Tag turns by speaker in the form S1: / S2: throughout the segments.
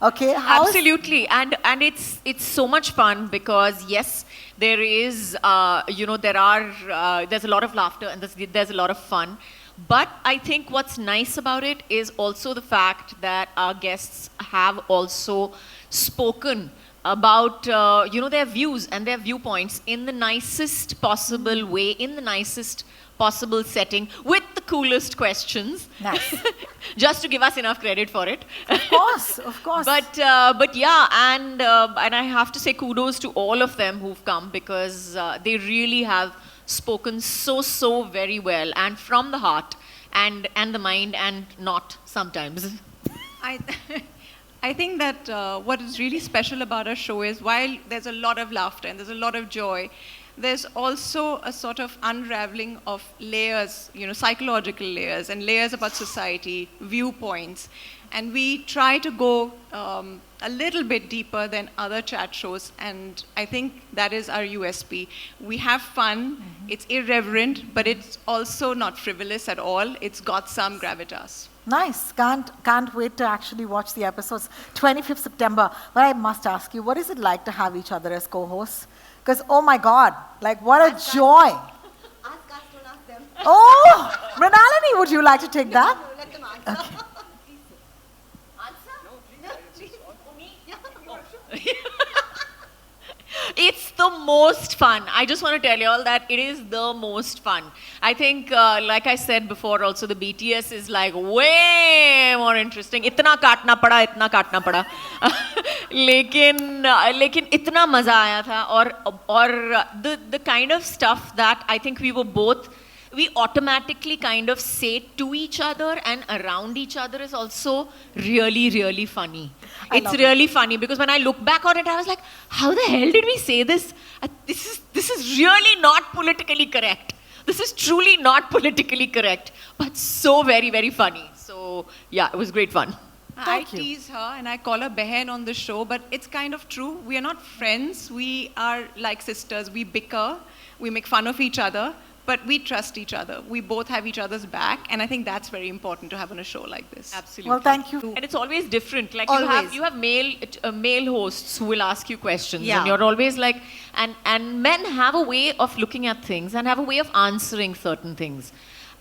S1: Okay,
S2: Absolutely, and it's so much fun because yes, there is there's a lot of laughter and there's a lot of fun. But I think what's nice about it is also the fact that our guests have also spoken about their views and their viewpoints in the nicest possible way, in the nicest possible setting, with the coolest questions.
S1: Nice.
S2: Just to give us enough credit for it.
S1: Of course, of course.
S2: But yeah, and I have to say kudos to all of them who've come because they really have spoken so very well and from the heart and the mind and not sometimes.
S3: I, I think that what is really special about our show is while there's a lot of laughter and there's a lot of joy, there's also a sort of unraveling of layers, psychological layers and layers about society, viewpoints. And we try to go a little bit deeper than other chat shows, and I think that is our USP. We have fun, it's irreverent, but it's also not frivolous at all. It's got some gravitas.
S1: Nice. Can't wait to actually watch the episodes. 25th September. But I must ask you, what is it like to have each other as co-hosts? Because, oh my God, like what a joy.
S4: Ask us, don't ask them.
S1: Oh, Mrinalini, would you like to take that?
S4: No, let them answer. Answer? No, please. Me? Yeah.
S2: It's the most fun. I just want to tell you all that it is the most fun. I think, like I said before also, the BTS is like way more interesting. इतना काटना पड़ा, इतना काटना पड़ा. लेकिन इतना मजा आया था और the kind of stuff that I think we automatically kind of say to each other and around each other is also really funny. It's really funny because when I look back on it, I was like, how the hell did we say this? This is really not politically correct. This is truly not politically correct, but so very funny. So yeah, it was great fun.
S3: I tease her and I call her Behen on the show, but it's kind of true. We are not friends. We are like sisters. We bicker. We make fun of each other. But we trust each other. We both have each other's back, and I think that's very important to have on a show like this.
S2: Absolutely.
S1: Well, thank you.
S2: And it's always different. Like
S4: Always.
S2: you have male hosts who will ask you questions,
S4: Yeah.
S2: and you're always like, and men have a way of looking at things and have a way of answering certain things,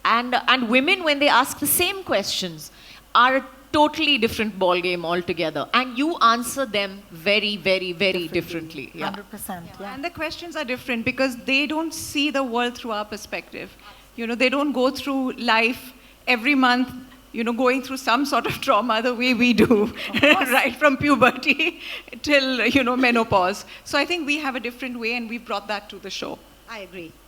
S2: and women when they ask the same questions are a totally different ball game altogether, and you answer them very differently. Yeah.
S1: 100%. Yeah.
S3: And the questions are different because they don't see the world through our perspective. They don't go through life every month, going through some sort of trauma the way we do, right from puberty till, menopause. So I think we have a different way and we brought that to the show.
S4: I agree.